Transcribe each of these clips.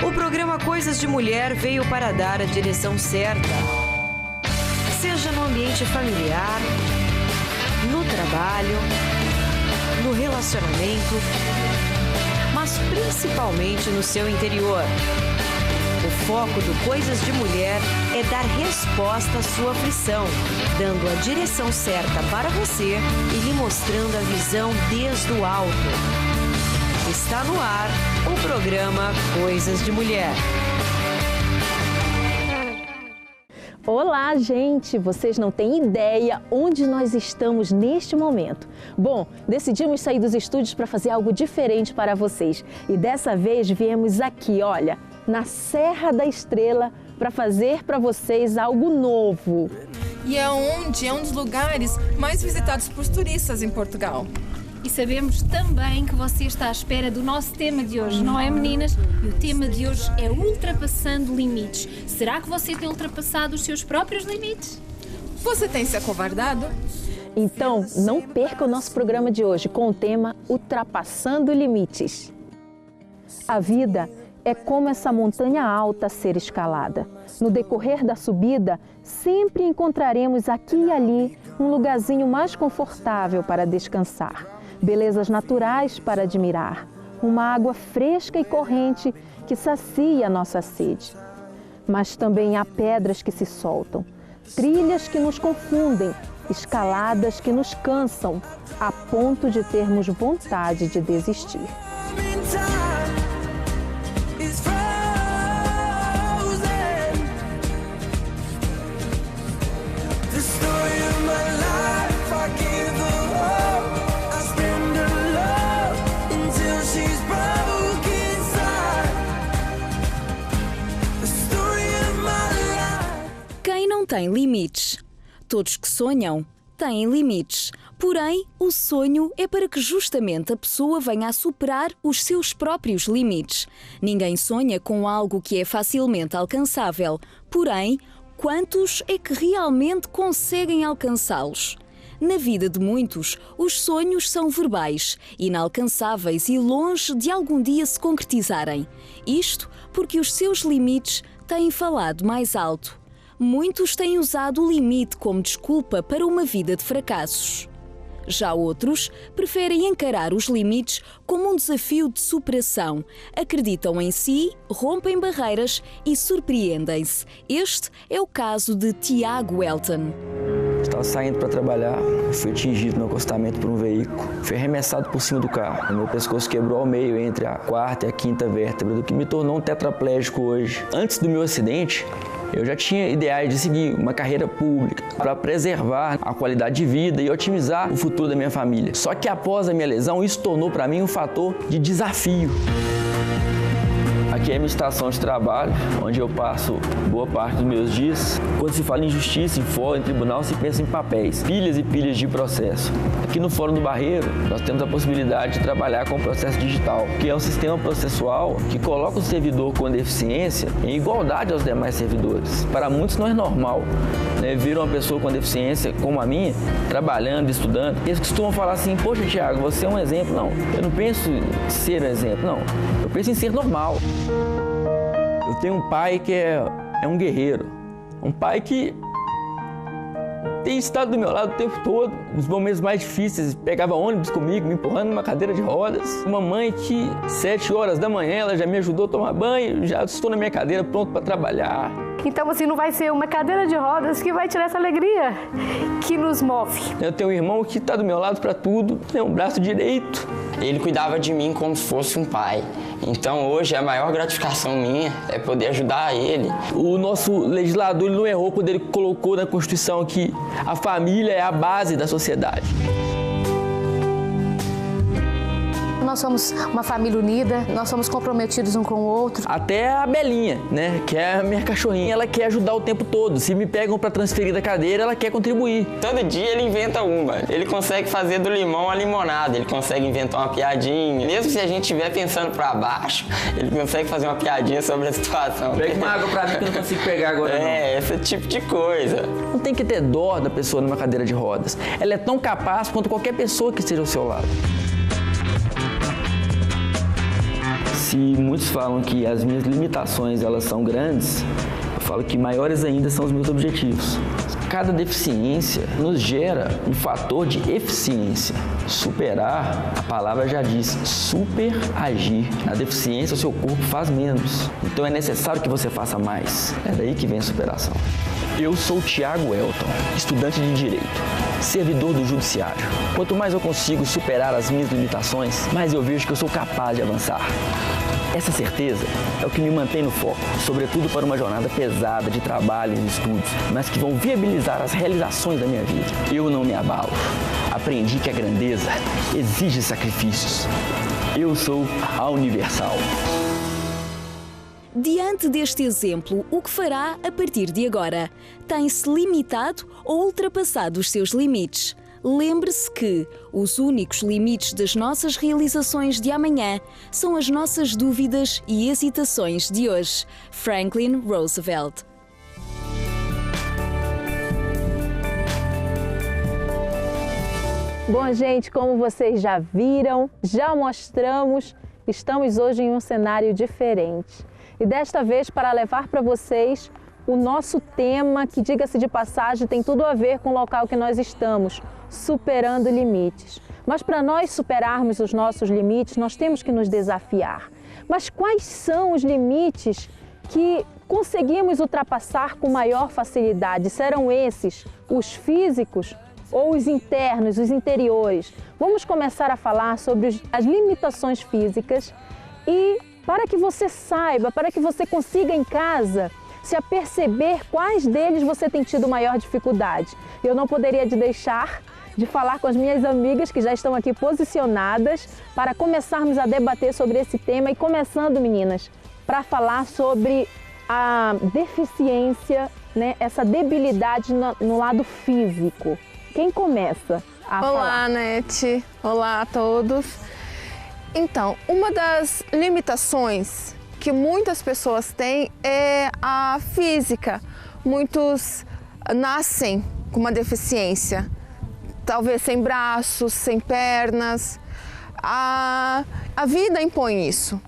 O programa Coisas de Mulher veio para dar a direção certa. Seja no ambiente familiar, no trabalho, no relacionamento, mas principalmente no seu interior. O foco do Coisas de Mulher é dar resposta à sua aflição, dando a direção certa para você e lhe mostrando a visão desde o alto. Está no ar o programa Coisas de Mulher. Olá, gente! Vocês não têm ideia onde nós estamos neste momento. Bom, decidimos sair dos estúdios para fazer algo diferente para vocês. E dessa vez viemos aqui, olha, na Serra da Estrela, para fazer para vocês algo novo. E é um dos lugares mais visitados por turistas em Portugal. E sabemos também que você está à espera do nosso tema de hoje, não é, meninas? E o tema de hoje é ultrapassando limites. Será que você tem ultrapassado os seus próprios limites? Você tem se acovardado? Então, não perca o nosso programa de hoje com o tema Ultrapassando Limites. A vida é como essa montanha alta a ser escalada. No decorrer da subida, sempre encontraremos aqui e ali um lugarzinho mais confortável para descansar. Belezas naturais para admirar, uma água fresca e corrente que sacia a nossa sede. Mas também há pedras que se soltam, trilhas que nos confundem, escaladas que nos cansam, a ponto de termos vontade de desistir. Tem limites. Todos que sonham têm limites. Porém, o sonho é para que justamente a pessoa venha a superar os seus próprios limites. Ninguém sonha com algo que é facilmente alcançável. Porém, quantos é que realmente conseguem alcançá-los? Na vida de muitos, os sonhos são verbais, inalcançáveis e longe de algum dia se concretizarem. Isto porque os seus limites têm falado mais alto. Muitos têm usado o limite como desculpa para uma vida de fracassos. Já outros preferem encarar os limites como um desafio de superação. Acreditam em si, rompem barreiras e surpreendem-se. Este é o caso de Tiago Elton. Estava saindo para trabalhar, fui atingido no acostamento por um veículo. Fui arremessado por cima do carro. O meu pescoço quebrou ao meio entre a quarta e a quinta vértebra, do que me tornou um tetraplégico hoje. Antes do meu acidente, eu já tinha ideais de seguir uma carreira pública para preservar a qualidade de vida e otimizar o futuro da minha família. Só que após a minha lesão, isso tornou para mim um fator de desafio. Aqui é a minha estação de trabalho, onde eu passo boa parte dos meus dias. Quando se fala em justiça, em fórum, em tribunal, se pensa em papéis, pilhas e pilhas de processo. Aqui no Fórum do Barreiro, nós temos a possibilidade de trabalhar com o processo digital, que é um sistema processual que coloca o servidor com deficiência em igualdade aos demais servidores. Para muitos não é normal, né, ver uma pessoa com deficiência como a minha, trabalhando, estudando. Eles costumam falar assim: poxa, Thiago, você é um exemplo. Não, eu não penso em ser um exemplo, não. Eu penso em ser normal. Eu tenho um pai que é um guerreiro, um pai que tem estado do meu lado o tempo todo, nos momentos mais difíceis, pegava ônibus comigo, me empurrando numa cadeira de rodas. Uma mãe que, 7 horas da manhã, ela já me ajudou a tomar banho, já estou na minha cadeira pronto para trabalhar. Então, assim, não vai ser uma cadeira de rodas que vai tirar essa alegria que nos move. Eu tenho um irmão que está do meu lado para tudo, tem um braço direito. Ele cuidava de mim como se fosse um pai. Então, hoje, a maior gratificação minha é poder ajudar ele. O nosso legislador não errou quando ele colocou na Constituição que a família é a base da sociedade. Nós somos uma família unida, nós somos comprometidos um com o outro. Até a Belinha, né, que é a minha cachorrinha, ela quer ajudar o tempo todo. Se me pegam para transferir da cadeira, ela quer contribuir. Todo dia ele inventa uma. Ele consegue fazer do limão a limonada, ele consegue inventar uma piadinha. Mesmo se a gente estiver pensando para baixo, ele consegue fazer uma piadinha sobre a situação. Pega uma água para mim que eu não consigo pegar agora, não. Esse tipo de coisa. Não tem que ter dó da pessoa numa cadeira de rodas. Ela é tão capaz quanto qualquer pessoa que esteja ao seu lado. Se muitos falam que as minhas limitações elas são grandes, eu falo que maiores ainda são os meus objetivos. Cada deficiência nos gera um fator de eficiência. Superar, a palavra já diz, superagir. Na deficiência, o seu corpo faz menos. Então é necessário que você faça mais. É daí que vem a superação. Eu sou Thiago Elton, estudante de Direito, servidor do Judiciário. Quanto mais eu consigo superar as minhas limitações, mais eu vejo que eu sou capaz de avançar. Essa certeza é o que me mantém no foco, sobretudo para uma jornada pesada de trabalho e estudos, mas que vão viabilizar as realizações da minha vida. Eu não me abalo. Aprendi que a grandeza exige sacrifícios. Eu sou a Universal. Diante deste exemplo, o que fará a partir de agora? Tem-se limitado ou ultrapassado os seus limites? Lembre-se que os únicos limites das nossas realizações de amanhã são as nossas dúvidas e hesitações de hoje. Franklin Roosevelt. Bom, gente, como vocês já viram, já mostramos, estamos hoje em um cenário diferente. E desta vez para levar para vocês o nosso tema, que, diga-se de passagem, tem tudo a ver com o local que nós estamos, superando limites. Mas para nós superarmos os nossos limites, nós temos que nos desafiar. Mas quais são os limites que conseguimos ultrapassar com maior facilidade? Serão esses os físicos ou os internos, os interiores? Vamos começar a falar sobre as limitações físicas e para que você saiba, para que você consiga em casa se aperceber quais deles você tem tido maior dificuldade. Eu não poderia deixar de falar com as minhas amigas que já estão aqui posicionadas para começarmos a debater sobre esse tema. E começando, meninas, para falar sobre a deficiência, né, essa debilidade no lado físico. Quem começa a falar? Olá, Nete. Olá a todos. Então, uma das limitações que muitas pessoas têm é a física. Muitos nascem com uma deficiência, talvez sem braços, sem pernas. A vida impõe isso,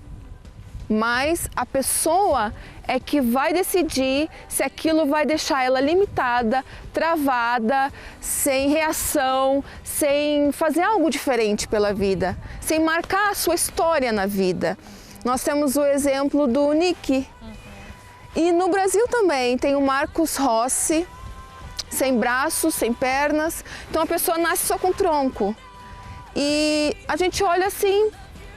mas a pessoa é que vai decidir se aquilo vai deixar ela limitada, travada, sem reação, sem fazer algo diferente pela vida, sem marcar a sua história na vida. Nós temos o exemplo do Nick. E no Brasil também tem o Marcos Rossi, sem braços, sem pernas. Então a pessoa nasce só com tronco. E a gente olha assim,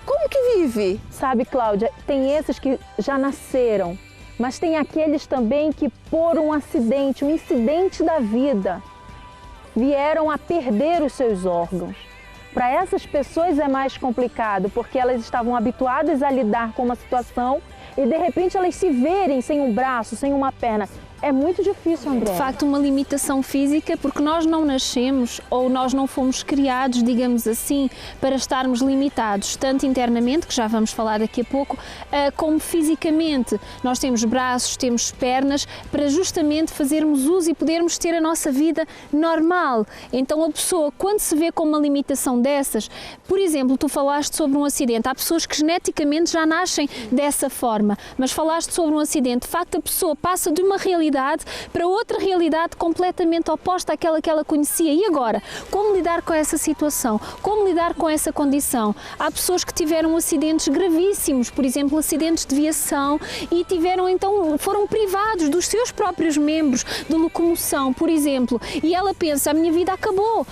como que vive? Sabe, Cláudia, tem esses que já nasceram, mas tem aqueles também que por um acidente, um incidente da vida, vieram a perder os seus órgãos. Para essas pessoas é mais complicado, porque elas estavam habituadas a lidar com uma situação e de repente elas se verem sem um braço, sem uma perna. É muito difícil, André. De facto, uma limitação física, porque nós não nascemos ou nós não fomos criados, digamos assim, para estarmos limitados, tanto internamente, que já vamos falar daqui a pouco, como fisicamente. Nós temos braços, temos pernas, para justamente fazermos uso e podermos ter a nossa vida normal. Então a pessoa, quando se vê com uma limitação dessas, por exemplo, tu falaste sobre um acidente, há pessoas que geneticamente já nascem dessa forma, mas falaste sobre um acidente, de facto a pessoa passa de uma realidade para outra realidade completamente oposta àquela que ela conhecia. E agora? Como lidar com essa situação? Como lidar com essa condição? Há pessoas que tiveram acidentes gravíssimos, por exemplo, acidentes de viação, e foram privados dos seus próprios membros de locomoção, por exemplo, e ela pensa, a minha vida acabou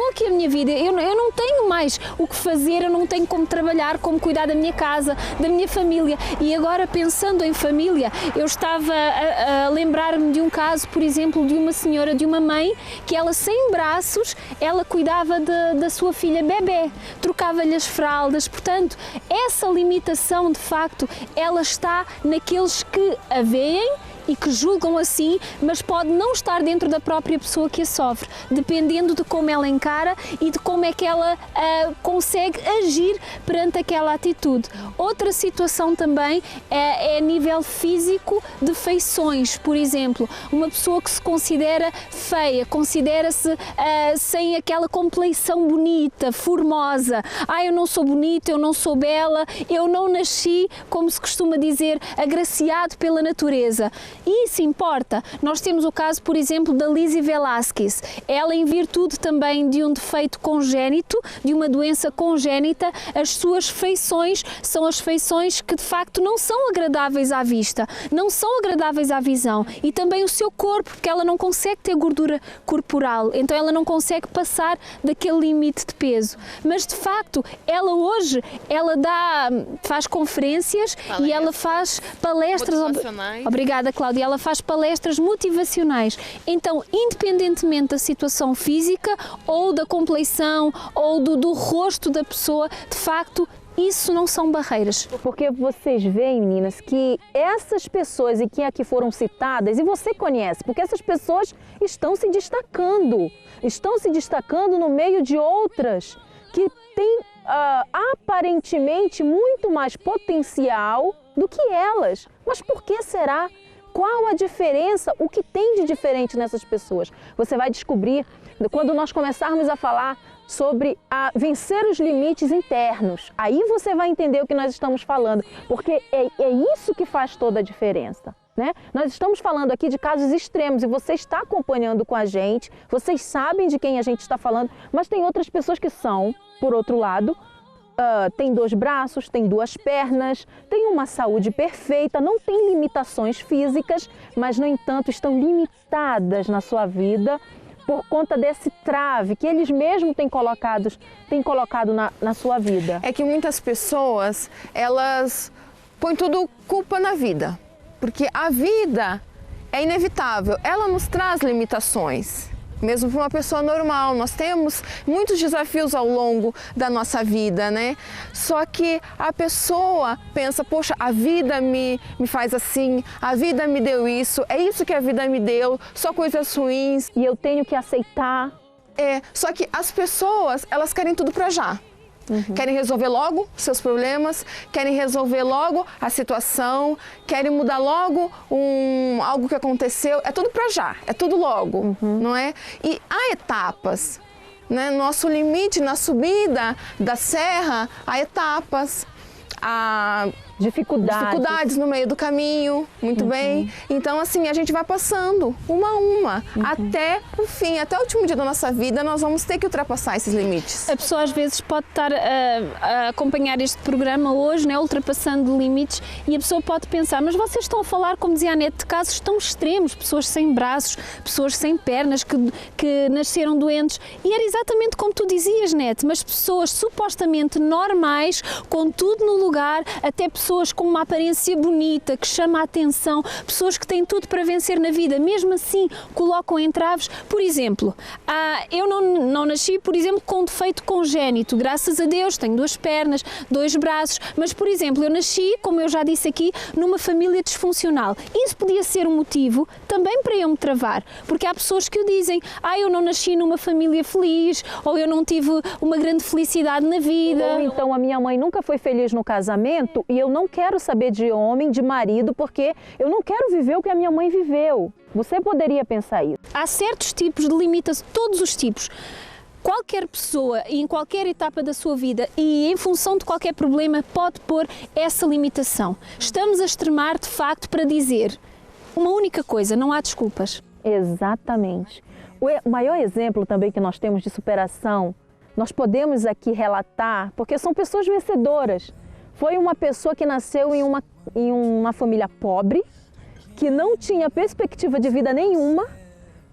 aqui a minha vida, eu não tenho mais o que fazer, eu não tenho como trabalhar, como cuidar da minha casa, da minha família. E agora, pensando em família, eu estava a lembrar-me de um caso, por exemplo, de uma senhora, de uma mãe, que ela sem braços, ela cuidava da sua filha bebê, trocava-lhe as fraldas. Portanto, essa limitação, de facto, ela está naqueles que a veem e que julgam assim, mas pode não estar dentro da própria pessoa que a sofre, dependendo de como ela encara e de como é que ela consegue agir perante aquela atitude. Outra situação também é a nível físico de feições. Por exemplo, uma pessoa que se considera feia, considera-se sem aquela compleição bonita, formosa. Eu não sou bonita, eu não sou bela, eu não nasci, como se costuma dizer, agraciado pela natureza. E isso importa. Nós temos o caso, por exemplo, da Lizzie Velasquez. Ela, em virtude também de um defeito congénito, de uma doença congénita, as suas feições são as feições que de facto não são agradáveis à vista, não são agradáveis à visão, e também o seu corpo, porque ela não consegue ter gordura corporal, então ela não consegue passar daquele limite de peso. Mas de facto, ela hoje, faz conferências e ela faz palestras motivacionais. Obrigada, Cláudia. Ela faz palestras motivacionais. Então, independentemente da situação física ou da compleição ou do rosto da pessoa, de facto, isso não são barreiras. Porque vocês veem, meninas, que essas pessoas e que aqui foram citadas, e você conhece, porque essas pessoas estão se destacando no meio de outras que têm aparentemente muito mais potencial do que elas. Mas por que será? Qual a diferença? O que tem de diferente nessas pessoas? Você vai descobrir quando nós começarmos a falar sobre vencer os limites internos. Aí você vai entender o que nós estamos falando, porque é isso que faz toda a diferença, né? Nós estamos falando aqui de casos extremos e você está acompanhando com a gente, vocês sabem de quem a gente está falando, mas tem outras pessoas que são, por outro lado, tem 2 braços, tem 2 pernas, tem uma saúde perfeita, não tem limitações físicas, mas, no entanto, estão limitadas na sua vida por conta desse trave que eles mesmos têm colocado na sua vida. É que muitas pessoas, elas põem tudo culpa na vida, porque a vida é inevitável, ela nos traz limitações. Mesmo para uma pessoa normal, nós temos muitos desafios ao longo da nossa vida, né? Só que a pessoa pensa, poxa, a vida me faz assim, a vida me deu isso, é isso que a vida me deu, só coisas ruins. E eu tenho que aceitar. Só que as pessoas, elas querem tudo para já. Querem resolver logo seus problemas, querem resolver logo a situação, querem mudar logo algo que aconteceu. É tudo para já, é tudo logo, não é? E há etapas, né? Nosso limite na subida da serra, há etapas, há dificuldades no meio do caminho, muito bem. Então, assim, a gente vai passando uma a uma, até o fim, até o último dia da nossa vida, nós vamos ter que ultrapassar esses limites. A pessoa às vezes pode estar a acompanhar este programa hoje, né, ultrapassando limites, e a pessoa pode pensar, mas vocês estão a falar, como dizia a Anete, de casos tão extremos, pessoas sem braços, pessoas sem pernas, que nasceram doentes, e era exatamente como tu dizias, Nete, mas pessoas supostamente normais, com tudo no lugar, até pessoas com uma aparência bonita, que chama a atenção, pessoas que têm tudo para vencer na vida, mesmo assim colocam entraves. Por exemplo, eu não nasci, por exemplo, com um defeito congénito, graças a Deus, tenho 2 pernas, 2 braços, mas, por exemplo, eu nasci, como eu já disse aqui, numa família disfuncional. Isso podia ser um motivo também para eu me travar, porque há pessoas que o dizem, eu não nasci numa família feliz, ou eu não tive uma grande felicidade na vida. Ou então a minha mãe nunca foi feliz no casamento e eu não quero saber de homem, de marido, porque eu não quero viver o que a minha mãe viveu. Você poderia pensar isso. Há certos tipos de limitações, todos os tipos. Qualquer pessoa, em qualquer etapa da sua vida e em função de qualquer problema, pode pôr essa limitação. Estamos a extremar, de facto, para dizer uma única coisa, não há desculpas. Exatamente. O maior exemplo também que nós temos de superação, nós podemos aqui relatar, porque são pessoas vencedoras. Foi uma pessoa que nasceu em uma família pobre, que não tinha perspectiva de vida nenhuma,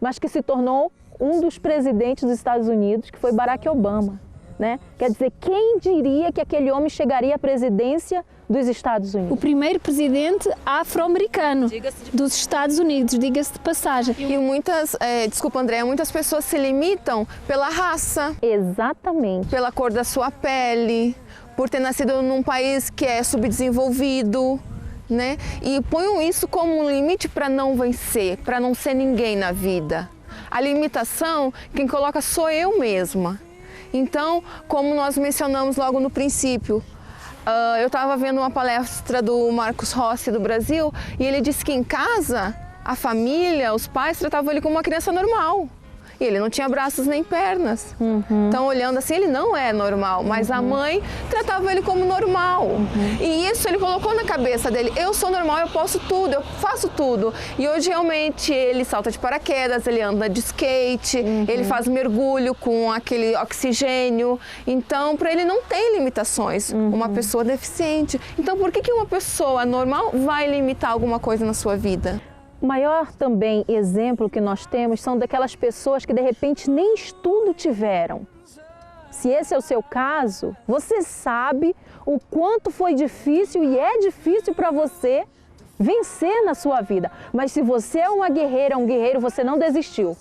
mas que se tornou um dos presidentes dos Estados Unidos, que foi Barack Obama, né? Quer dizer, quem diria que aquele homem chegaria à presidência dos Estados Unidos? O primeiro presidente afro-americano dos Estados Unidos, diga-se de passagem. E muitas, desculpa Andréa, muitas pessoas se limitam pela raça. Exatamente. Pela cor da sua pele, por ter nascido num país que é subdesenvolvido, né? E ponham isso como um limite para não vencer, para não ser ninguém na vida. A limitação, quem coloca sou eu mesma. Então, como nós mencionamos logo no princípio, eu estava vendo uma palestra do Marcos Rossi do Brasil e ele disse que em casa, a família, os pais tratavam ele como uma criança normal. E ele não tinha braços nem pernas. Então, olhando assim, ele não é normal, mas a mãe tratava ele como normal. E isso ele colocou na cabeça dele, eu sou normal, eu posso tudo, eu faço tudo. E hoje realmente ele salta de paraquedas, ele anda de skate, ele faz mergulho com aquele oxigênio. Então, para ele não tem limitações, uma pessoa deficiente. Então, por que uma pessoa normal vai limitar alguma coisa na sua vida? O maior também exemplo que nós temos são daquelas pessoas que de repente nem estudo tiveram. Se esse é o seu caso, você sabe o quanto foi difícil e é difícil para você vencer na sua vida. Mas se você é uma guerreira, um guerreiro, você não desistiu.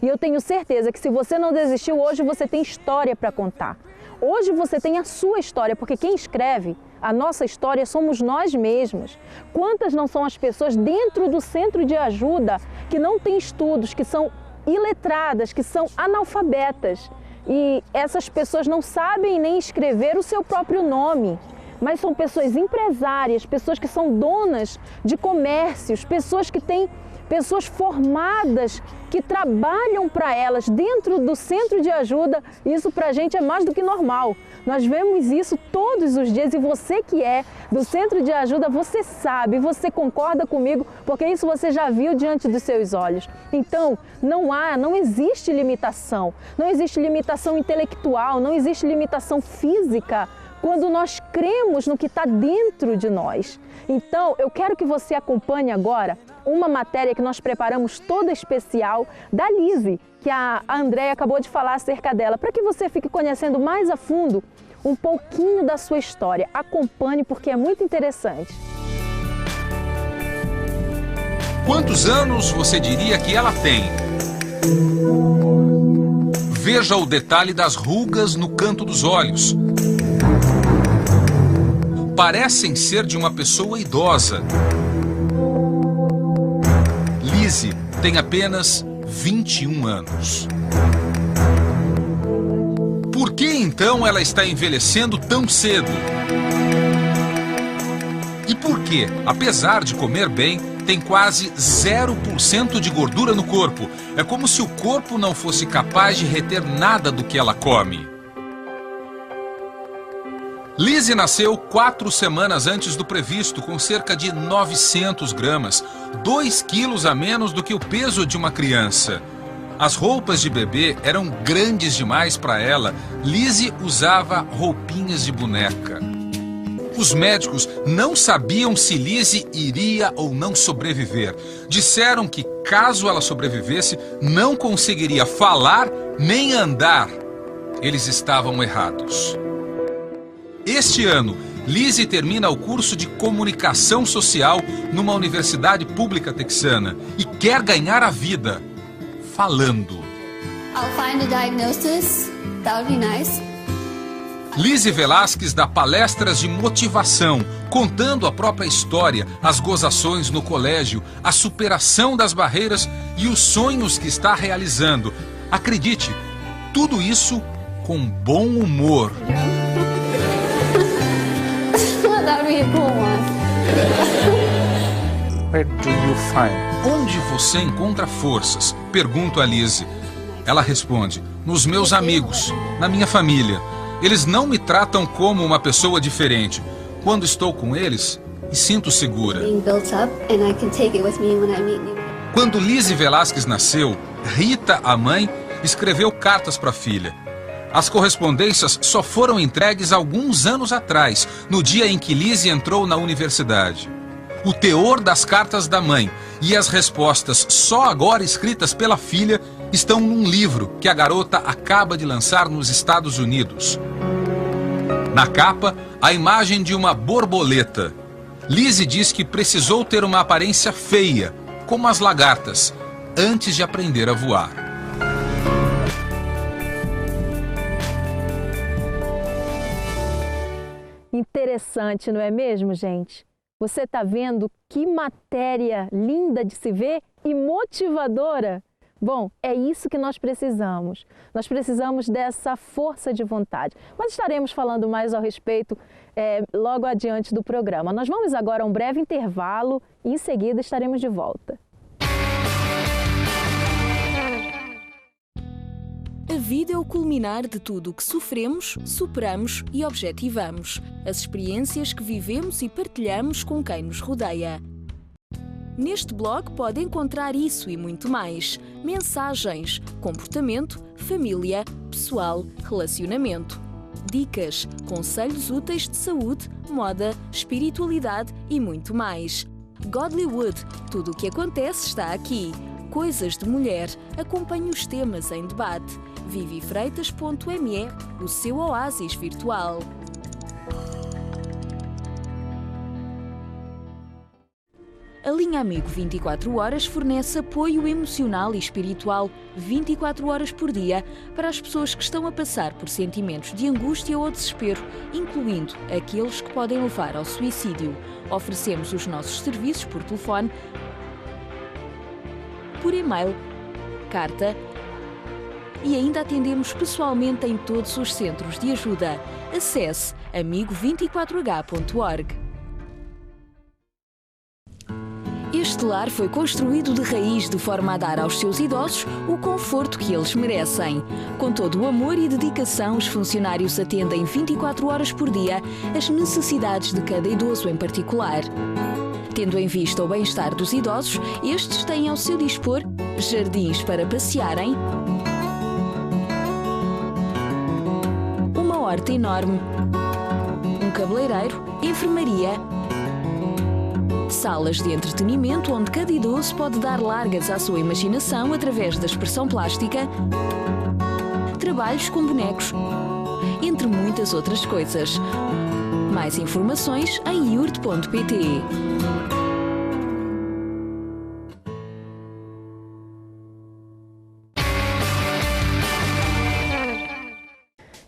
E eu tenho certeza que se você não desistiu, hoje você tem história para contar. Hoje você tem a sua história, porque quem escreve a nossa história somos nós mesmos. Quantas não são as pessoas dentro do centro de ajuda que não têm estudos, que são iletradas, que são analfabetas. E essas pessoas não sabem nem escrever o seu próprio nome. Mas são pessoas empresárias, pessoas que são donas de comércios, pessoas que têm pessoas formadas que trabalham para elas dentro do centro de ajuda. Isso para a gente é mais do que normal. Nós vemos isso todos os dias e você que é do centro de ajuda, você sabe, você concorda comigo, porque isso você já viu diante dos seus olhos. Então, não existe limitação. Não existe limitação intelectual, não existe limitação física quando nós cremos no que está dentro de nós. Então, eu quero que você acompanhe agora uma matéria que nós preparamos toda especial da Lise, que a Andréia acabou de falar acerca dela, para que você fique conhecendo mais a fundo um pouquinho da sua história. Acompanhe porque é muito interessante. Quantos anos você diria que ela tem? Veja o detalhe das rugas no canto dos olhos. Parecem ser de uma pessoa idosa. Lise tem apenas 21 anos. Por que então ela está envelhecendo tão cedo? E por que, apesar de comer bem, tem quase 0% de gordura no corpo? É como se o corpo não fosse capaz de reter nada do que ela come. Lise nasceu 4 semanas antes do previsto, com cerca de 900 gramas, 2 quilos a menos do que o peso de uma criança. As roupas de bebê eram grandes demais para ela. Lise usava roupinhas de boneca. Os médicos não sabiam se Lise iria ou não sobreviver. Disseram que, caso ela sobrevivesse, não conseguiria falar nem andar. Eles estavam errados. Este ano, Lise termina o curso de comunicação social numa universidade pública texana e quer ganhar a vida falando. I'll find a diagnosis. That would be nice. Lise Velasquez dá palestras de motivação, contando a própria história, as gozações no colégio, a superação das barreiras e os sonhos que está realizando. Acredite, tudo isso com bom humor. Where do you find? Onde você encontra forças? Pergunto a Lise. Ela responde: nos meus amigos, na minha família. Eles não me tratam como uma pessoa diferente. Quando estou com eles, me sinto segura. Quando Lise Velasquez nasceu, Rita, a mãe, escreveu cartas para a filha. As correspondências só foram entregues alguns anos atrás, no dia em que Lise entrou na universidade. O teor das cartas da mãe e as respostas só agora escritas pela filha estão num livro que a garota acaba de lançar nos Estados Unidos. Na capa, a imagem de uma borboleta. Lise diz que precisou ter uma aparência feia, como as lagartas, antes de aprender a voar. Interessante, não é mesmo, gente? Você está vendo que matéria linda de se ver e motivadora? Bom, é isso que nós precisamos. Nós precisamos dessa força de vontade. Mas estaremos falando mais ao respeito logo adiante do programa. Nós vamos agora a um breve intervalo e em seguida estaremos de volta. A vida é o culminar de tudo o que sofremos, superamos e objetivamos. As experiências que vivemos e partilhamos com quem nos rodeia. Neste blog pode encontrar isso e muito mais. Mensagens, comportamento, família, pessoal, relacionamento. Dicas, conselhos úteis de saúde, moda, espiritualidade e muito mais. Godlywood, tudo o que acontece está aqui. Coisas de mulher, acompanhe os temas em debate. vivifreitas.me, o seu oásis virtual. A linha Amigo 24 Horas fornece apoio emocional e espiritual 24 horas por dia para as pessoas que estão a passar por sentimentos de angústia ou desespero, incluindo aqueles que podem levar ao suicídio. Oferecemos os nossos serviços por telefone, por e-mail, carta e ainda atendemos pessoalmente em todos os centros de ajuda. Acesse amigo24h.org. Este lar foi construído de raiz de forma a dar aos seus idosos o conforto que eles merecem. Com todo o amor e dedicação, os funcionários atendem 24 horas por dia as necessidades de cada idoso em particular. Tendo em vista o bem-estar dos idosos, estes têm ao seu dispor jardins para passearem, uma horta enorme, um cabeleireiro, enfermaria, salas de entretenimento onde cada idoso pode dar largas à sua imaginação através da expressão plástica, trabalhos com bonecos, entre muitas outras coisas. Mais informações em iurt.pt.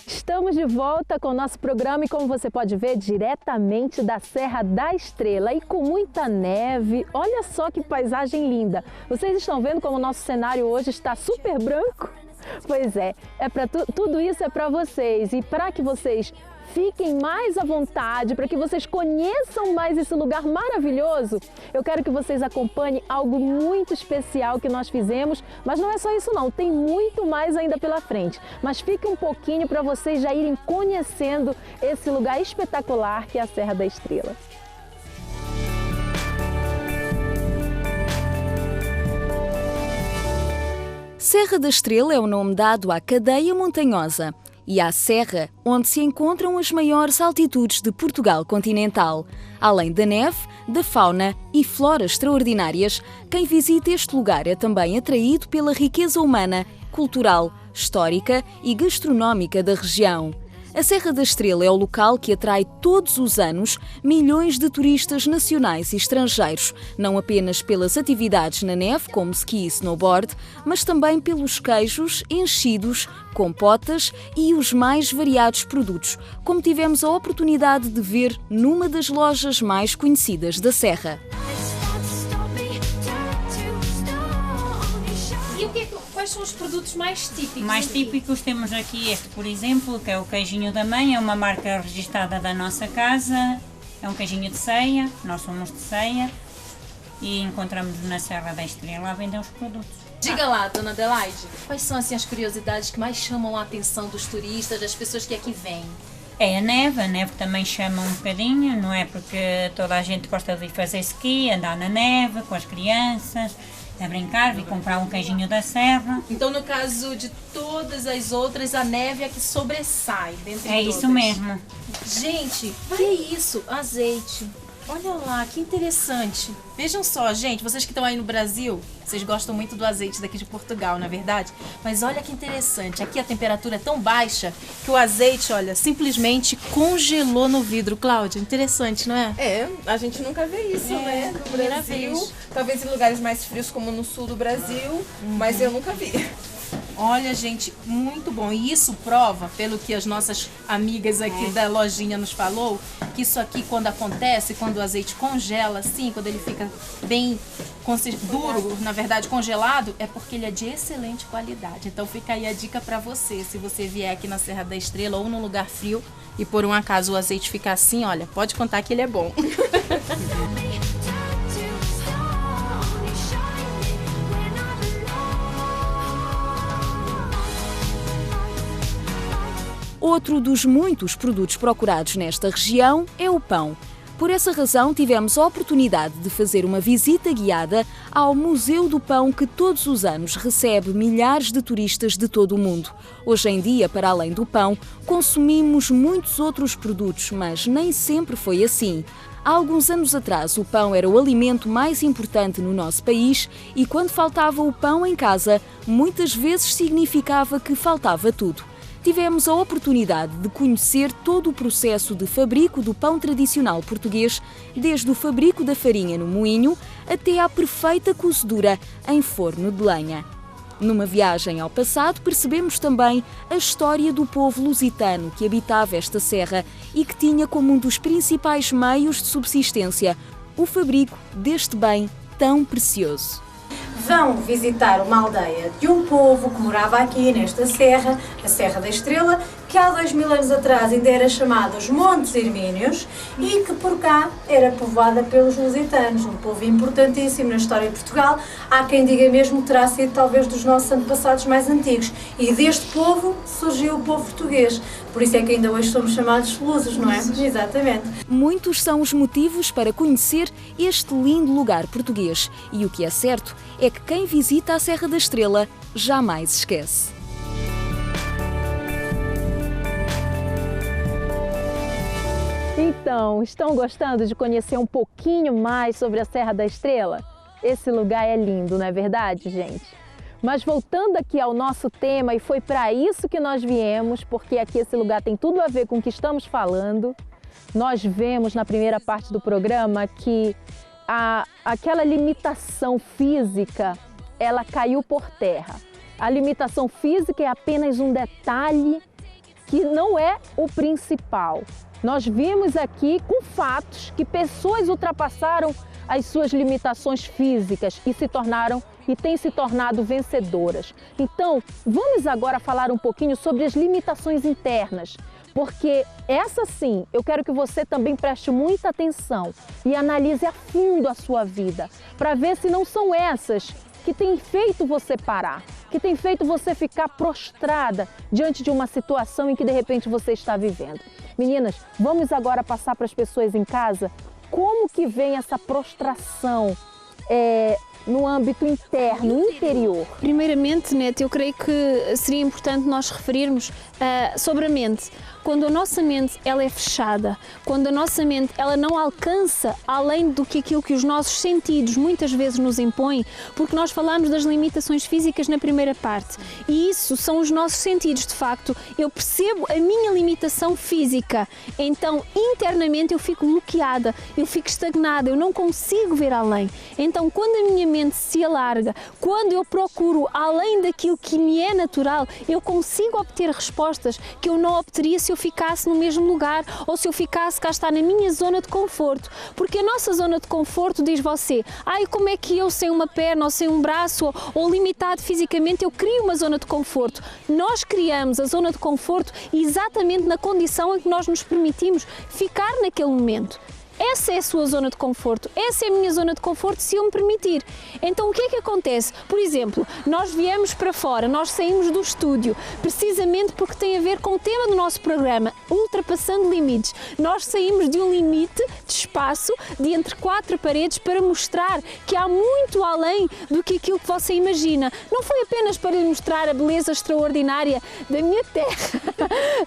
Estamos de volta com o nosso programa e, como você pode ver, diretamente da Serra da Estrela e com muita neve. Olha só que paisagem linda! Vocês estão vendo como o nosso cenário hoje está super branco? Pois é, tudo isso é para vocês e para que vocês fiquem mais à vontade, para que vocês conheçam mais esse lugar maravilhoso, eu quero que vocês acompanhem algo muito especial que nós fizemos, mas não é só isso não, tem muito mais ainda pela frente. Mas fique um pouquinho para vocês já irem conhecendo esse lugar espetacular que é a Serra da Estrela. Serra da Estrela é o nome dado à cadeia montanhosa e à serra onde se encontram as maiores altitudes de Portugal continental. Além da neve, da fauna e flora extraordinárias, quem visita este lugar é também atraído pela riqueza humana, cultural, histórica e gastronómica da região. A Serra da Estrela é o local que atrai todos os anos milhões de turistas nacionais e estrangeiros, não apenas pelas atividades na neve, como ski e snowboard, mas também pelos queijos, enchidos, compotas e os mais variados produtos, como tivemos a oportunidade de ver numa das lojas mais conhecidas da Serra. Quais são os produtos mais típicos? Mais típicos temos aqui este, por exemplo, que é o queijinho da mãe, é uma marca registada da nossa casa, é um queijinho de ceia, nós somos de ceia e encontramos na Serra da Estrela a vender os produtos. Diga lá, dona Adelaide, quais são assim, as curiosidades que mais chamam a atenção dos turistas, das pessoas que aqui vêm? É a neve também chama um bocadinho, não é? Porque toda a gente gosta de ir fazer ski, andar na neve com as crianças, a brincar, vir comprar um queijinho da serra. Então, no caso de todas as outras, a neve é que sobressai dentre todas. É isso mesmo. Gente, que é isso? Azeite. Olha lá, que interessante. Vejam só, gente, vocês que estão aí no Brasil, vocês gostam muito do azeite daqui de Portugal, na verdade? Mas olha que interessante, aqui a temperatura é tão baixa que o azeite, olha, simplesmente congelou no vidro. Cláudia, interessante, não é? É, a gente nunca vê isso, né? No Brasil, talvez em lugares mais frios como no sul do Brasil, mas eu nunca vi. Olha, gente, muito bom. E isso prova, pelo que as nossas amigas aqui da lojinha nos falou, que isso aqui, quando acontece, quando o azeite congela, assim, quando ele fica bem duro, na verdade congelado, é porque ele é de excelente qualidade. Então fica aí a dica para você, se você vier aqui na Serra da Estrela ou num lugar frio e por um acaso o azeite ficar assim, olha, pode contar que ele é bom. Outro dos muitos produtos procurados nesta região é o pão. Por essa razão, tivemos a oportunidade de fazer uma visita guiada ao Museu do Pão, que todos os anos recebe milhares de turistas de todo o mundo. Hoje em dia, para além do pão, consumimos muitos outros produtos, mas nem sempre foi assim. Há alguns anos atrás, o pão era o alimento mais importante no nosso país e quando faltava o pão em casa, muitas vezes significava que faltava tudo. Tivemos a oportunidade de conhecer todo o processo de fabrico do pão tradicional português, desde o fabrico da farinha no moinho até à perfeita cozedura em forno de lenha. Numa viagem ao passado, percebemos também a história do povo lusitano que habitava esta serra e que tinha como um dos principais meios de subsistência o fabrico deste bem tão precioso. Vão visitar uma aldeia de um povo que morava aqui nesta serra, a Serra da Estrela, que há 2000 anos atrás ainda era chamada os Montes Hermínios e que por cá era povoada pelos lusitanos, um povo importantíssimo na história de Portugal. Há quem diga mesmo que terá sido talvez dos nossos antepassados mais antigos. E deste povo surgiu o povo português. Por isso é que ainda hoje somos chamados lusos, não é? Exatamente. Muitos são os motivos para conhecer este lindo lugar português. E o que é certo é que quem visita a Serra da Estrela jamais esquece. Então, estão gostando de conhecer um pouquinho mais sobre a Serra da Estrela? Esse lugar é lindo, não é verdade, gente? Mas voltando aqui ao nosso tema, e foi para isso que nós viemos, porque aqui esse lugar tem tudo a ver com o que estamos falando, nós vemos na primeira parte do programa que aquela limitação física, ela caiu por terra. A limitação física é apenas um detalhe que não é o principal. Nós vimos aqui com fatos que pessoas ultrapassaram as suas limitações físicas e têm se tornado vencedoras. Então, vamos agora falar um pouquinho sobre as limitações internas, porque essa sim, eu quero que você também preste muita atenção e analise a fundo a sua vida, para ver se não são essas que têm feito você parar, que têm feito você ficar prostrada diante de uma situação em que de repente você está vivendo. Meninas, vamos agora passar para as pessoas em casa como que vem essa prostração no âmbito interno, interior. Primeiramente, Nete, eu creio que seria importante nós referirmos sobre a mente. Quando a nossa mente ela é fechada, quando a nossa mente ela não alcança além do que aquilo que os nossos sentidos muitas vezes nos impõem, porque nós falamos das limitações físicas na primeira parte, e isso são os nossos sentidos, de facto. Eu percebo a minha limitação física, então internamente eu fico bloqueada, eu fico estagnada, eu não consigo ver além. Então quando a minha mente se alarga, quando eu procuro além daquilo que me é natural, eu consigo obter respostas que eu não obteria se eu ficasse no mesmo lugar ou se eu ficasse cá está na minha zona de conforto, porque a nossa zona de conforto diz você, como é que eu sem uma perna ou sem um braço ou limitado fisicamente eu crio uma zona de conforto? Nós criamos a zona de conforto exatamente na condição em que nós nos permitimos ficar naquele momento. Essa é a sua zona de conforto, essa é a minha zona de conforto se eu me permitir. Então o que é que acontece? Por exemplo, nós viemos para fora, nós saímos do estúdio, precisamente porque tem a ver com o tema do nosso programa, ultrapassando limites. Nós saímos de um limite de espaço, de entre quatro paredes, para mostrar que há muito além do que aquilo que você imagina. Não foi apenas para lhe mostrar a beleza extraordinária da minha terra,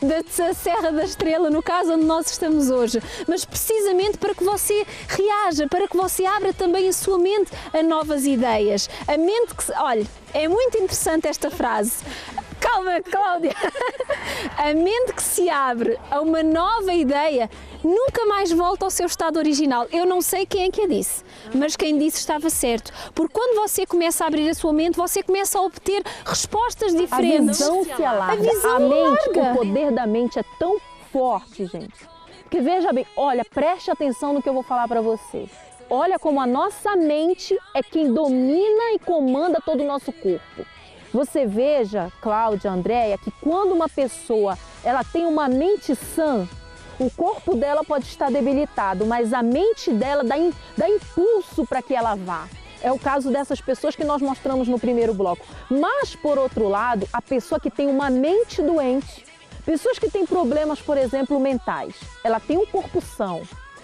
da Serra da Estrela, no caso onde nós estamos hoje, mas precisamente para que você reaja, para que você abra também a sua mente a novas ideias. A mente que... Olha, é muito interessante esta frase. Cá calma, Cláudia. A mente que se abre a uma nova ideia nunca mais volta ao seu estado original. Eu não sei quem é que a disse, mas quem disse estava certo. Porque quando você começa a abrir a sua mente, você começa a obter respostas diferentes. A visão se alarga. A visão a mente, larga. o poder da mente é tão forte, gente. Porque veja bem, olha, preste atenção no que eu vou falar para você. Olha como a nossa mente é quem domina e comanda todo o nosso corpo. Você veja, Cláudia, Andréia, que quando uma pessoa ela tem uma mente sã, o corpo dela pode estar debilitado, mas a mente dela dá impulso para que ela vá. É o caso dessas pessoas que nós mostramos no primeiro bloco. Mas, por outro lado, a pessoa que tem uma mente doente, pessoas que têm problemas, por exemplo, mentais, ela tem um corpo são,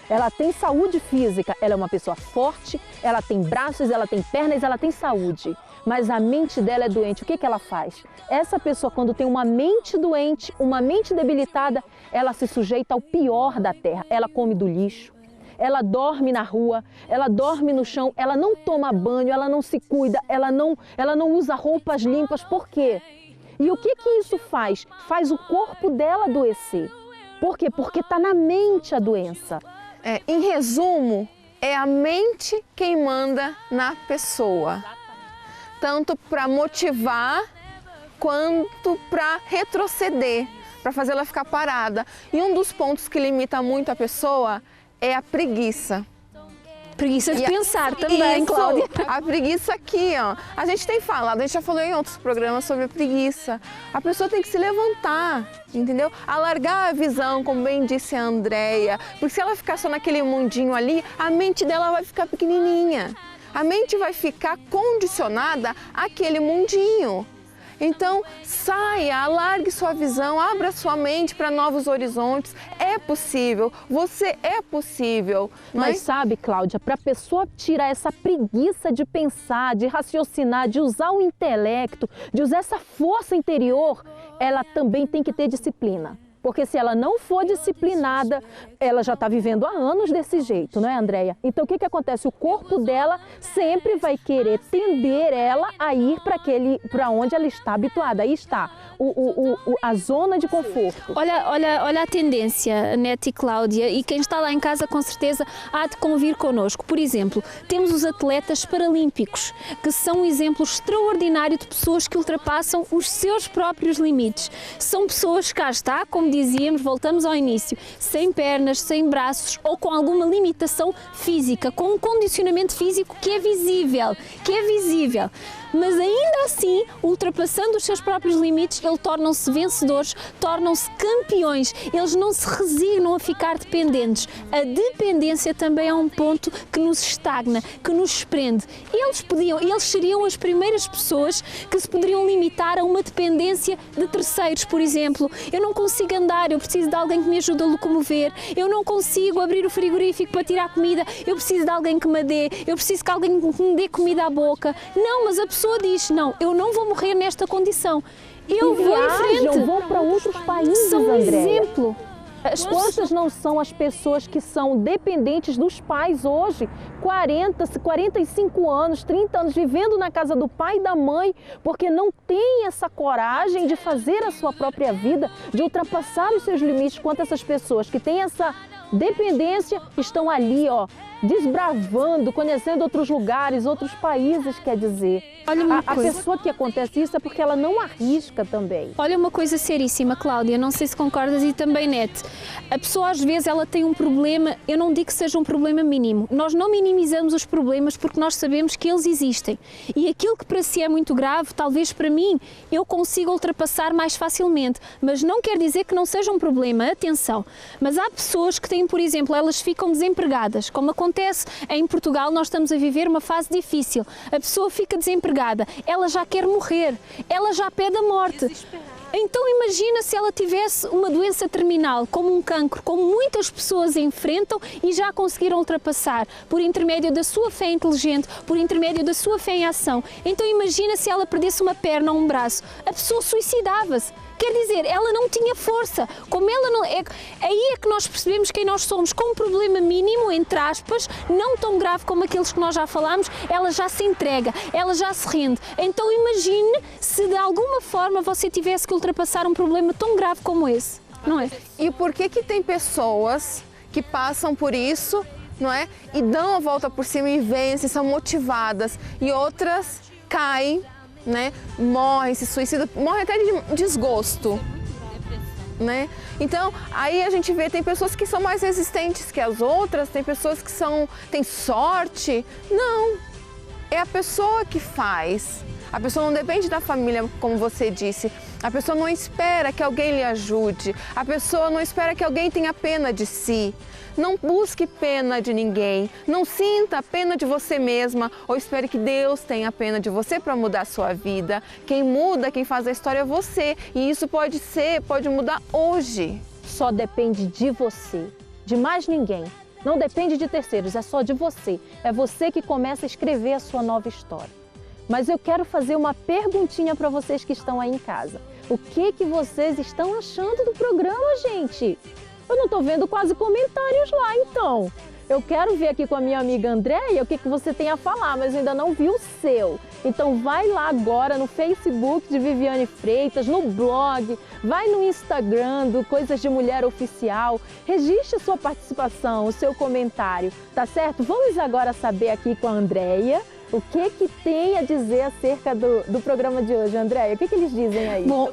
ela tem saúde física, ela é uma pessoa forte, ela tem braços, ela tem pernas, ela tem saúde. Mas a mente dela é doente. O que ela faz? Essa pessoa, quando tem uma mente doente, uma mente debilitada, ela se sujeita ao pior da terra. Ela come do lixo, ela dorme na rua, ela dorme no chão, ela não toma banho, ela não se cuida, ela não usa roupas limpas. Por quê? E o que isso faz? Faz o corpo dela adoecer. Por quê? Porque está na mente a doença. Em resumo, é a mente quem manda na pessoa. Tanto para motivar, quanto para retroceder, para fazer ela ficar parada. E um dos pontos que limita muito a pessoa é a preguiça. Preguiça de pensar também, Cláudia. A preguiça aqui, ó. A gente tem falado, a gente já falou em outros programas sobre a preguiça. A pessoa tem que se levantar, entendeu? Alargar a visão, como bem disse a Andréia. Porque se ela ficar só naquele mundinho ali, a mente dela vai ficar pequenininha. A mente vai ficar condicionada àquele mundinho. Então, saia, alargue sua visão, abra sua mente para novos horizontes. É possível, você é possível. Mas sabe, Cláudia, para a pessoa tirar essa preguiça de pensar, de raciocinar, de usar o intelecto, de usar essa força interior, ela também tem que ter disciplina. Porque se ela não for disciplinada, ela já está vivendo há anos desse jeito, não é, Andréia? Então, o que acontece? O corpo dela sempre vai querer tender ela a ir para onde ela está habituada. Aí está a zona de conforto. Olha a tendência, Nete e Cláudia, e quem está lá em casa com certeza há de convir connosco. Por exemplo, temos os atletas paralímpicos, que são um exemplo extraordinário de pessoas que ultrapassam os seus próprios limites. São pessoas, cá está, como dizíamos, voltamos ao início, sem pernas, sem braços ou com alguma limitação física, com um condicionamento físico que é visível. Mas ainda assim, ultrapassando os seus próprios limites, eles tornam-se vencedores, tornam-se campeões. Eles não se resignam a ficar dependentes. A dependência também é um ponto que nos estagna, que nos prende. Eles seriam as primeiras pessoas que se poderiam limitar a uma dependência de terceiros, por exemplo. Eu não consigo andar, eu preciso de alguém que me ajude a locomover. Eu não consigo abrir o frigorífico para tirar comida, eu preciso de alguém que me dê. Eu preciso que alguém me dê comida à boca. Não, mas a pessoa diz, não, eu não vou morrer nesta condição. Eu vou em frente. Vou para outros países, São um Andréia. exemplo. Quantas não são as pessoas que são dependentes dos pais hoje, 40, 45 anos, 30 anos, vivendo na casa do pai e da mãe, porque não tem essa coragem de fazer a sua própria vida, de ultrapassar os seus limites. Quanto essas pessoas que têm essa dependência estão ali, ó, desbravando, conhecendo outros lugares, outros países, quer dizer. Olha uma a coisa. pessoa que acontece isso é porque ela não arrisca também. Olha uma coisa seríssima, Cláudia, não sei se concordas, e também Nete. A pessoa às vezes ela tem um problema, eu não digo que seja um problema mínimo. Nós não minimizamos os problemas porque nós sabemos que eles existem. E aquilo que para si é muito grave, talvez para mim eu consiga ultrapassar mais facilmente. Mas não quer dizer que não seja um problema, atenção. Mas há pessoas que têm, por exemplo, elas ficam desempregadas, como acontece em Portugal, nós estamos a viver uma fase difícil. A pessoa fica desempregada, ela já quer morrer, ela já pede a morte. Então imagina se ela tivesse uma doença terminal, como um cancro, como muitas pessoas enfrentam e já conseguiram ultrapassar, por intermédio da sua fé inteligente, por intermédio da sua fé em ação. Então imagina se ela perdesse uma perna ou um braço, a pessoa suicidava-se. Quer dizer, ela não tinha força. Como ela não é, aí é que nós percebemos quem nós somos. Com um problema mínimo, entre aspas, não tão grave como aqueles que nós já falámos, ela já se entrega, ela já se rende. Então imagine se de alguma forma você tivesse que ultrapassar um problema tão grave como esse, não é? E por que tem pessoas que passam por isso, não é? E dão a volta por cima e vencem, são motivadas, e outras caem, né? Morrem, se suicidam, morrem até de desgosto, né? Então, aí a gente vê, tem pessoas que são mais resistentes que as outras, tem pessoas que têm sorte. Não, é a pessoa que faz. A pessoa não depende da família, como você disse. A pessoa não espera que alguém lhe ajude. A pessoa não espera que alguém tenha pena de si. Não busque pena de ninguém. Não sinta pena de você mesma ou espere que Deus tenha pena de você para mudar a sua vida. Quem muda, quem faz a história é você. E isso pode mudar hoje. Só depende de você, de mais ninguém. Não depende de terceiros, é só de você. É você que começa a escrever a sua nova história. Mas eu quero fazer uma perguntinha para vocês que estão aí em casa. O que vocês estão achando do programa, gente? Eu não estou vendo quase comentários lá, então. Eu quero ver aqui com a minha amiga Andréia o que você tem a falar, mas eu ainda não vi o seu. Então vai lá agora no Facebook de Viviane Freitas, no blog, vai no Instagram do Coisas de Mulher Oficial, registre a sua participação, o seu comentário, tá certo? Vamos agora saber aqui com a Andréia o que tem a dizer acerca do programa de hoje, Andréia? O que eles dizem aí? Bom,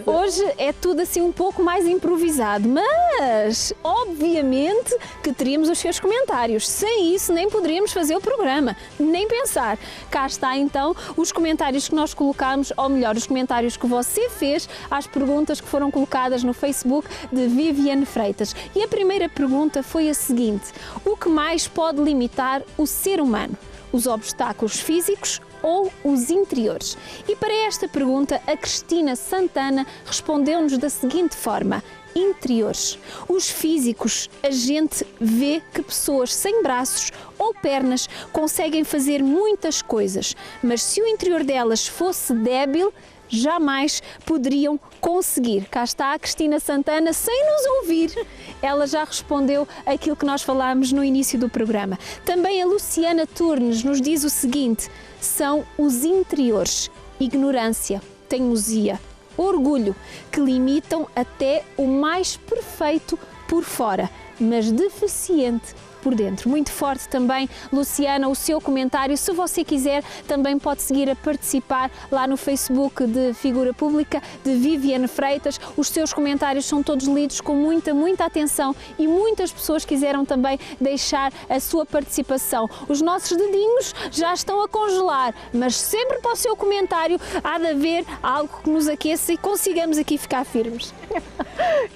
hoje é tudo assim um pouco mais improvisado, mas obviamente que teríamos os seus comentários. Sem isso nem poderíamos fazer o programa, nem pensar. Cá está então os comentários que nós colocamos, ou melhor, os comentários que você fez às perguntas que foram colocadas no Facebook de Viviane Freitas. E a primeira pergunta foi a seguinte: o que mais pode limitar o ser humano? Os obstáculos físicos ou os interiores? E para esta pergunta, a Cristina Santana respondeu-nos da seguinte forma: interiores. Os físicos, a gente vê que pessoas sem braços ou pernas conseguem fazer muitas coisas, mas se o interior delas fosse débil, jamais poderiam conseguir. Cá está a Cristina Santana sem nos ouvir. Ela já respondeu aquilo que nós falámos no início do programa. Também a Luciana Turnes nos diz o seguinte: são os interiores, ignorância, teimosia, orgulho, que limitam até o mais perfeito por fora, mas deficiente por dentro. Muito forte também, Luciana, o seu comentário. Se você quiser, também pode seguir a participar lá no Facebook de Figura Pública de Viviane Freitas. Os seus comentários são todos lidos com muita atenção e muitas pessoas quiseram também deixar a sua participação. Os nossos dedinhos já estão a congelar, mas sempre para o seu comentário há de haver algo que nos aqueça e consigamos aqui ficar firmes.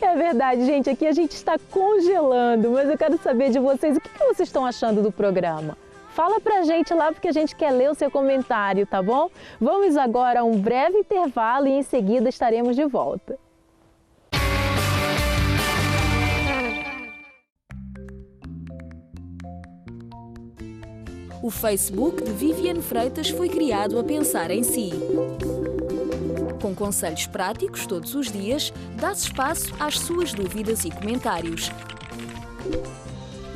É verdade, gente, aqui a gente está congelando, mas eu quero saber de vocês, o que vocês estão achando do programa? Fala pra gente lá, porque a gente quer ler o seu comentário, tá bom? Vamos agora a um breve intervalo e em seguida estaremos de volta. O Facebook de Viviane Freitas foi criado a pensar em si. Com conselhos práticos todos os dias, dá-se espaço às suas dúvidas e comentários.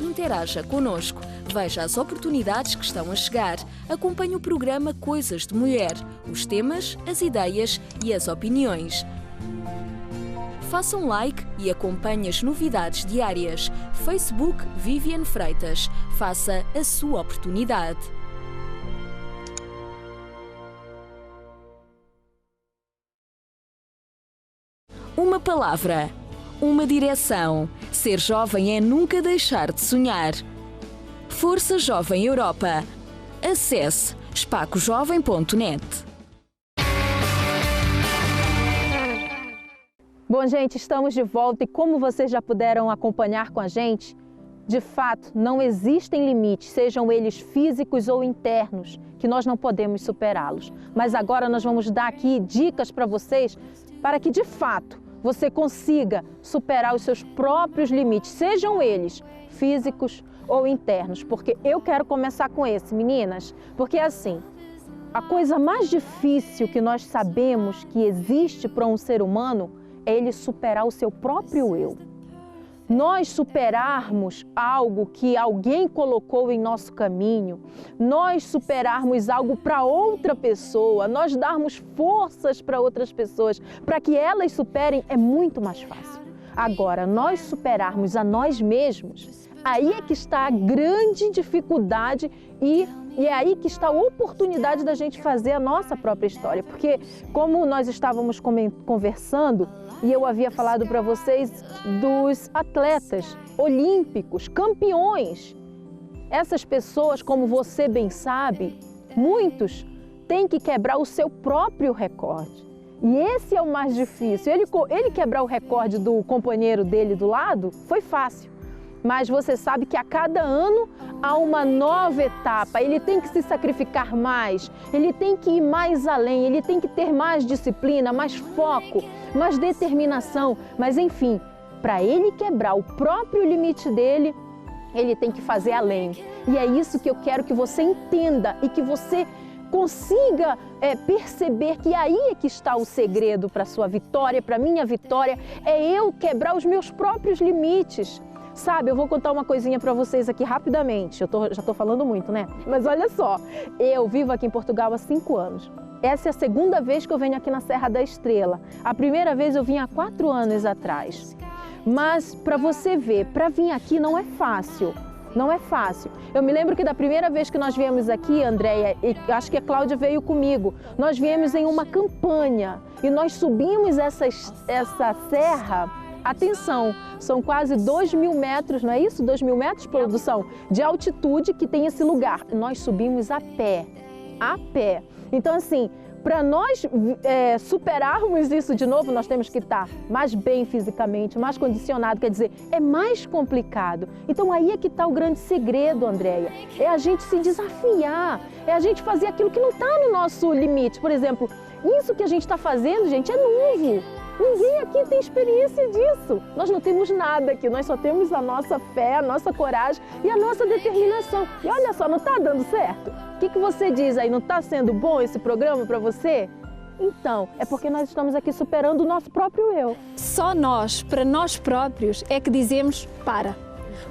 Interaja connosco, veja as oportunidades que estão a chegar, acompanhe o programa Coisas de Mulher, os temas, as ideias e as opiniões. Faça um like e acompanhe as novidades diárias. Facebook Viviane Freitas. Faça a sua oportunidade. Uma palavra, uma direção. Ser jovem é nunca deixar de sonhar. Força Jovem Europa. Acesse espacojovem.net. Bom, gente, estamos de volta e como vocês já puderam acompanhar com a gente, de fato, não existem limites, sejam eles físicos ou internos, que nós não podemos superá-los. Mas agora nós vamos dar aqui dicas para vocês, para que de fato você consiga superar os seus próprios limites, sejam eles físicos ou internos, porque eu quero começar com esse, meninas, porque assim, a coisa mais difícil que nós sabemos que existe para um ser humano é ele superar o seu próprio eu. Nós superarmos algo que alguém colocou em nosso caminho, nós superarmos algo para outra pessoa, nós darmos forças para outras pessoas para que elas superem é muito mais fácil. Agora, nós superarmos a nós mesmos, aí é que está a grande dificuldade e é aí que está a oportunidade da gente fazer a nossa própria história. Porque, como nós estávamos conversando, e eu havia falado para vocês dos atletas olímpicos, campeões. Essas pessoas, como você bem sabe, muitos têm que quebrar o seu próprio recorde. E esse é o mais difícil. Ele quebrar o recorde do companheiro dele do lado foi fácil. Mas você sabe que a cada ano há uma nova etapa, ele tem que se sacrificar mais, ele tem que ir mais além, ele tem que ter mais disciplina, mais foco, mais determinação. Mas enfim, para ele quebrar o próprio limite dele, ele tem que fazer além. E é isso que eu quero que você entenda e que você consiga perceber que aí é que está o segredo para a sua vitória, para a minha vitória, é eu quebrar os meus próprios limites. Sabe, eu vou contar uma coisinha para vocês aqui rapidamente, já estou falando muito, né? Mas olha só, eu vivo aqui em Portugal há 5 anos. Essa é a segunda vez que eu venho aqui na Serra da Estrela. A primeira vez eu vim há 4 anos atrás. Mas para você ver, para vir aqui não é fácil. Não é fácil. Eu me lembro que da primeira vez que nós viemos aqui, Andréia, e acho que a Cláudia veio comigo, nós viemos em uma campanha e nós subimos essa serra. Atenção, são quase 2.000 metros, não é isso? 2.000 metros, produção, de altitude que tem esse lugar. Nós subimos a pé, a pé. Então, assim, para nós superarmos isso de novo, nós temos que estar mais bem fisicamente, mais condicionado, quer dizer, é mais complicado. Então, aí é que está o grande segredo, Andréia. É a gente se desafiar, é a gente fazer aquilo que não está no nosso limite. Por exemplo, isso que a gente está fazendo, gente, é novo. Ninguém aqui tem experiência disso. Nós não temos nada aqui, nós só temos a nossa fé, a nossa coragem e a nossa determinação. E olha só, não está dando certo? O que você diz aí? Não está sendo bom esse programa para você? Então, é porque nós estamos aqui superando o nosso próprio eu. Só nós, para nós próprios, é que dizemos para.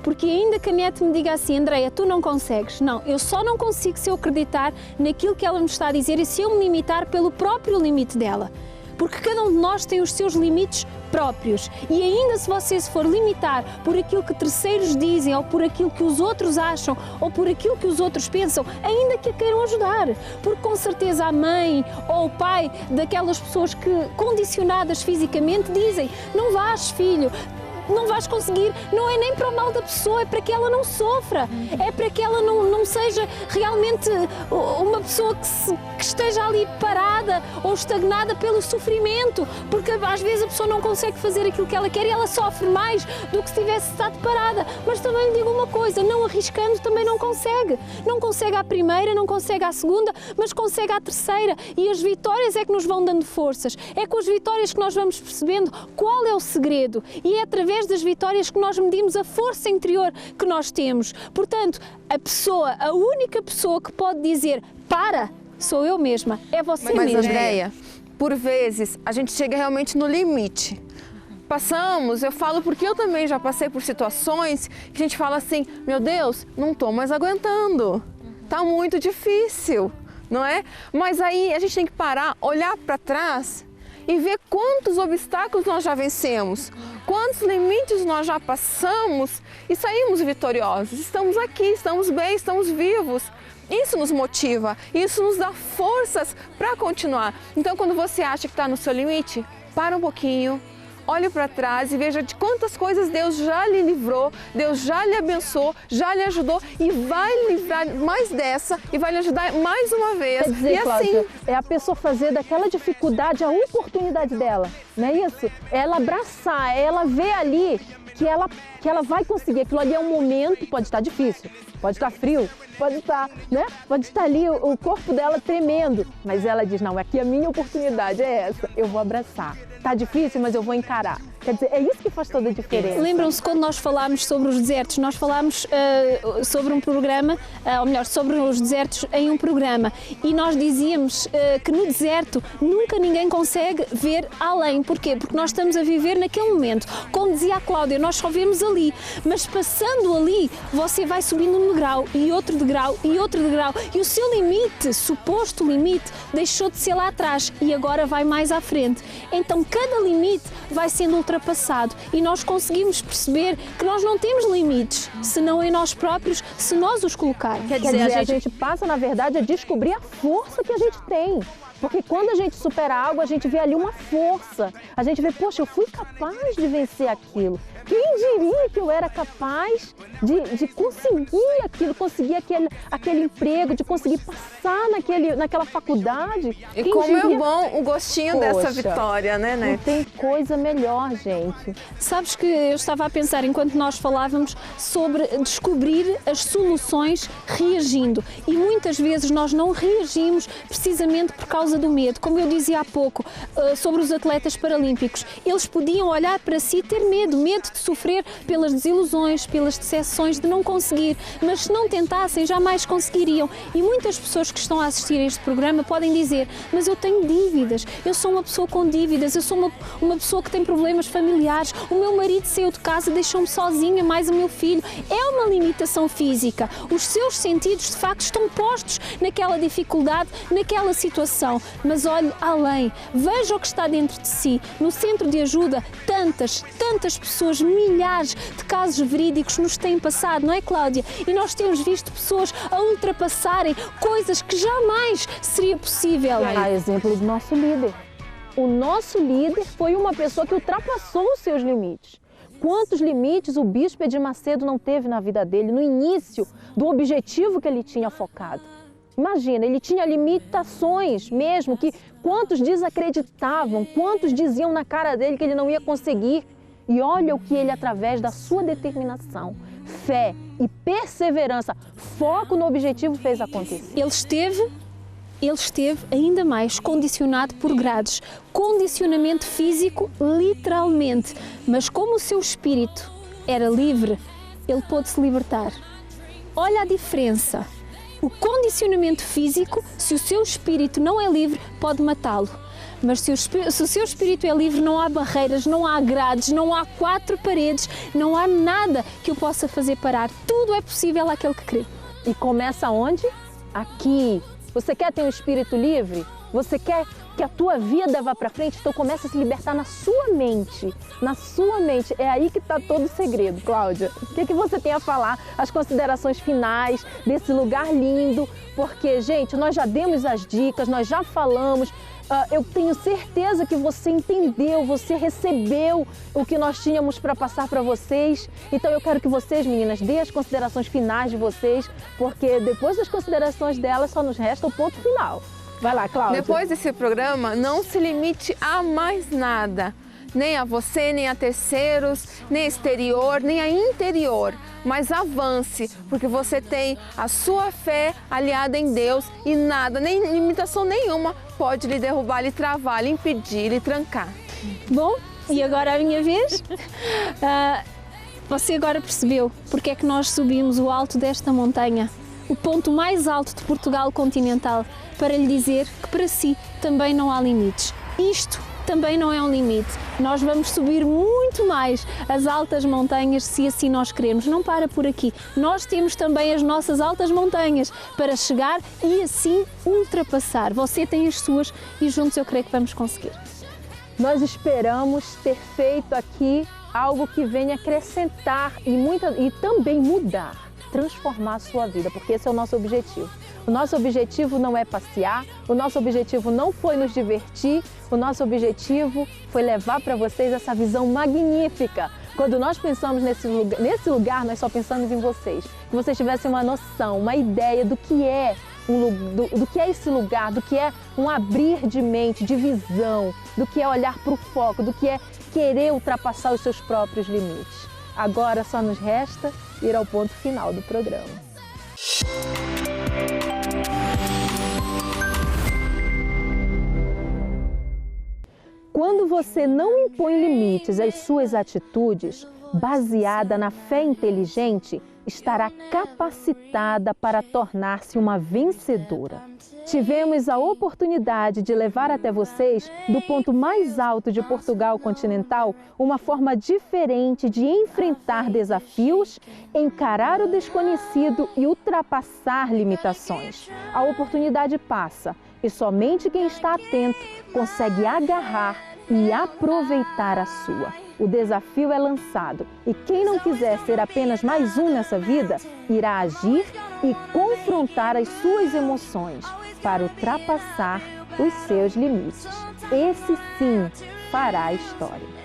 Porque ainda que a Nete me diga assim, Andréia, tu não consegues. Não, eu só não consigo se eu acreditar naquilo que ela me está a dizer e se eu me limitar pelo próprio limite dela. Porque cada um de nós tem os seus limites próprios e ainda se você se for limitar por aquilo que terceiros dizem ou por aquilo que os outros acham ou por aquilo que os outros pensam, ainda que a queiram ajudar, porque com certeza a mãe ou o pai daquelas pessoas que condicionadas fisicamente dizem, não vás filho, não vais conseguir, não é nem para o mal da pessoa, é para que ela não sofra, é para que ela não seja realmente uma pessoa que esteja ali parada ou estagnada pelo sofrimento, porque às vezes a pessoa não consegue fazer aquilo que ela quer e ela sofre mais do que se tivesse estado parada. Mas também lhe digo uma coisa, não arriscando também não consegue. Não consegue à primeira, não consegue à segunda, mas consegue à terceira. E as vitórias é que nos vão dando forças, é com as vitórias que nós vamos percebendo qual é o segredo e é através das vitórias que nós medimos a força interior que nós temos. Portanto, a única pessoa que pode dizer para, sou eu mesma, é você mesma. Mas Andréia, por vezes a gente chega realmente no limite. Eu falo porque eu também já passei por situações que a gente fala assim, meu Deus, não estou mais aguentando, tá muito difícil, não é? Mas aí a gente tem que parar, olhar para trás e ver quantos obstáculos nós já vencemos, quantos limites nós já passamos e saímos vitoriosos. Estamos aqui, estamos bem, estamos vivos. Isso nos motiva, isso nos dá forças para continuar. Então, quando você acha que está no seu limite, para um pouquinho, olhe para trás e veja de quantas coisas Deus já lhe livrou, Deus já lhe abençoou, já lhe ajudou e vai livrar mais dessa e vai lhe ajudar mais uma vez. Quer dizer, e assim, Cláudia, é a pessoa fazer daquela dificuldade a oportunidade dela, não é isso? É ela abraçar, é ela ver ali que ela vai conseguir. Aquilo ali é um momento, pode estar difícil, pode estar frio, pode estar, né? Pode estar ali o corpo dela tremendo, mas ela diz, não, aqui a minha oportunidade é essa, eu vou abraçar. Tá difícil, mas eu vou encarar. Quer dizer, é isso que faz toda a diferença. Lembram-se quando nós falámos sobre os desertos, nós falámos sobre um programa, ou melhor, sobre os desertos em um programa, e nós dizíamos que no deserto nunca ninguém consegue ver além. Porquê? Porque nós estamos a viver naquele momento. Como dizia a Cláudia, nós só vemos ali, mas passando ali, você vai subindo um degrau e outro degrau e outro degrau, e o seu limite, suposto limite, deixou de ser lá atrás e agora vai mais à frente. Então cada limite vai sendo ultrapassado e nós conseguimos perceber que nós não temos limites, senão em nós próprios, se nós os colocarmos. Quer dizer, a gente passa, na verdade, a descobrir a força que a gente tem. Porque quando a gente supera algo, a gente vê ali uma força. A gente vê, poxa, eu fui capaz de vencer aquilo. Quem diria que eu era capaz de conseguir aquilo, conseguir aquele emprego, de conseguir passar naquela faculdade? E como é bom o gostinho dessa vitória, né, Nete? Não tem coisa melhor, gente. Sabes que eu estava a pensar, enquanto nós falávamos, sobre descobrir as soluções reagindo. E muitas vezes nós não reagimos precisamente por causa do medo. Como eu dizia há pouco, sobre os atletas paralímpicos, eles podiam olhar para si e ter medo de sofrer pelas desilusões, pelas decepções, de não conseguir, mas se não tentassem, jamais conseguiriam. E muitas pessoas que estão a assistir a este programa podem dizer, mas eu tenho dívidas, eu sou uma pessoa com dívidas, eu sou uma pessoa que tem problemas familiares, o meu marido saiu de casa e deixou-me sozinha, mais o meu filho. É uma limitação física. Os seus sentidos, de facto, estão postos naquela dificuldade, naquela situação. Mas olhe além, veja o que está dentro de si. No centro de ajuda, tantas pessoas, milhares de casos verídicos nos têm passado, não é, Cláudia? E nós temos visto pessoas a ultrapassarem coisas que jamais seria possível. A exemplo do nosso líder. O nosso líder foi uma pessoa que ultrapassou os seus limites. Quantos limites o bispo Edir Macedo não teve na vida dele, no início do objetivo que ele tinha focado? Imagina, ele tinha limitações mesmo, que quantos desacreditavam, quantos diziam na cara dele que ele não ia conseguir. E olha o que ele, através da sua determinação, fé e perseverança, foco no objetivo, fez acontecer. Ele esteve ainda mais condicionado por grades, condicionamento físico, literalmente. Mas como o seu espírito era livre, ele pôde se libertar. Olha a diferença. O condicionamento físico, se o seu espírito não é livre, pode matá-lo. Mas se o seu espírito é livre, não há barreiras, não há grades, não há quatro paredes, não há nada que o possa fazer parar. Tudo é possível àquele que crê. E começa onde? Aqui. Você quer ter um espírito livre? Você quer que a tua vida vá para frente? Então começa a se libertar na sua mente. Na sua mente. É aí que está todo o segredo, Cláudia. O que você tem a falar? As considerações finais desse lugar lindo. Porque, gente, nós já demos as dicas, nós já falamos. Eu tenho certeza que você entendeu, você recebeu o que nós tínhamos para passar para vocês. Então eu quero que vocês, meninas, dêem as considerações finais de vocês, porque depois das considerações delas só nos resta o ponto final. Vai lá, Cláudia. Depois desse programa, não se limite a mais nada. Nem a você, nem a terceiros, nem a exterior, nem a interior. Mas avance, porque você tem a sua fé aliada em Deus e nada, nem limitação nenhuma pode lhe derrubar, lhe travar, lhe impedir, lhe trancar. Bom, e agora a minha vez? Você agora percebeu porque é que nós subimos o alto desta montanha, o ponto mais alto de Portugal continental, para lhe dizer que para si também não há limites. Isto também não é um limite. Nós vamos subir muito mais as altas montanhas se assim nós queremos. Não para por aqui. Nós temos também as nossas altas montanhas para chegar e assim ultrapassar. Você tem as suas e juntos eu creio que vamos conseguir. Nós esperamos ter feito aqui algo que venha acrescentar e também mudar, transformar a sua vida, porque esse é o nosso objetivo. O nosso objetivo não é passear, o nosso objetivo não foi nos divertir, o nosso objetivo foi levar para vocês essa visão magnífica. Quando nós pensamos nesse lugar, nós só pensamos em vocês. Que vocês tivessem uma noção, uma ideia do que é do que é esse lugar, do que é um abrir de mente, de visão, do que é olhar para o foco, do que é querer ultrapassar os seus próprios limites. Agora só nos resta ir ao ponto final do programa. Quando você não impõe limites às suas atitudes, baseada na fé inteligente, estará capacitada para tornar-se uma vencedora. Tivemos a oportunidade de levar até vocês, do ponto mais alto de Portugal continental, uma forma diferente de enfrentar desafios, encarar o desconhecido e ultrapassar limitações. A oportunidade passa e somente quem está atento consegue agarrar e aproveitar a sua. O desafio é lançado e quem não quiser ser apenas mais um nessa vida, irá agir e confrontar as suas emoções para ultrapassar os seus limites. Esse sim fará a história.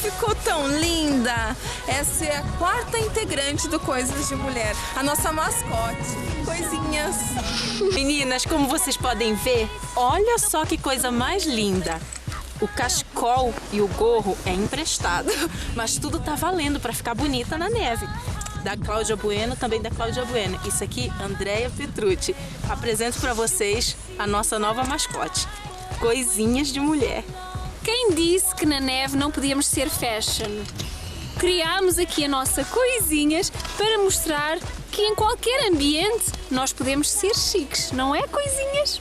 Ficou tão linda! Essa é a quarta integrante do Coisas de Mulher, a nossa mascote. Coisinhas. Meninas, como vocês podem ver, olha só que coisa mais linda. O cachecol e o gorro é emprestado, mas tudo tá valendo para ficar bonita na neve. Da Cláudia Bueno, também da Cláudia Bueno. Isso aqui, Andréia Petrucci. Apresento para vocês a nossa nova mascote, Coisinhas de Mulher. Quem disse que na neve não podíamos ser fashion? Criámos aqui a nossa Coisinhas para mostrar que em qualquer ambiente nós podemos ser chiques, não é, Coisinhas?